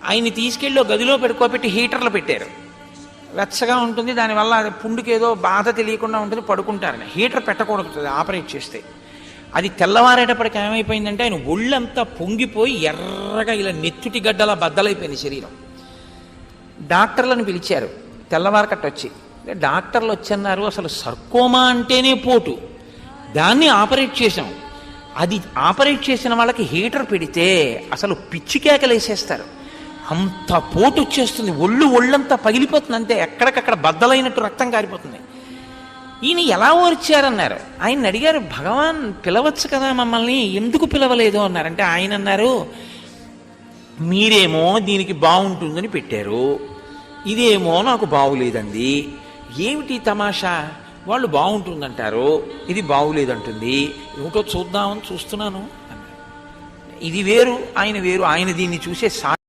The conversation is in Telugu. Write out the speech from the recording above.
ఆయన్ని తీసుకెళ్ళి గదిలో పెట్టుకోబెట్టి హీటర్లు పెట్టారు. వెచ్చగా ఉంటుంది, దానివల్ల పుండుకి ఏదో బాధ తెలియకుండా ఉంటుంది, పడుకుంటారని. హీటర్ పెట్టకూడదు ఆపరేట్ చేస్తే. అది తెల్లవారేటప్పటికి ఏమైపోయిందంటే ఆయన ఒళ్ళంతా పొంగిపోయి ఎర్రగా ఇలా నెత్తుటి గడ్డలా బద్దలైపోయింది శరీరం. డాక్టర్లను పిలిచారు తెల్లవారకట్ట వచ్చి. డాక్టర్లు వచ్చన్నారు, అసలు సర్కోమా అంటేనే పోటు, దాన్ని ఆపరేట్ చేశాం. అది ఆపరేట్ చేసిన వాళ్ళకి హీటర్ పెడితే అసలు పిచ్చి కేకలేసేస్తారు, అంత పోటు వచ్చేస్తుంది, ఒళ్ళంతా పగిలిపోతుంది, అంతే ఎక్కడికక్కడ బద్దలైనట్టు రక్తం కారిపోతుంది. ఈయన ఎలా ఓర్చారన్నారు. ఆయన అడిగారు, భగవాన్ పిలవచ్చు కదా మమ్మల్ని, ఎందుకు పిలవలేదు అన్నారంటే ఆయన అన్నారు, మీరేమో దీనికి బాగుంటుందని పెట్టారు, ఇదేమో నాకు బాగులేదండి. ఏమిటి తమాషా, వాళ్ళు బాగుంటుందంటారు, ఇది బాగులేదంటుంది, ఏమిటో చూద్దామని చూస్తున్నాను. ఇది వేరు ఆయన వేరు, ఆయన దీన్ని చూసే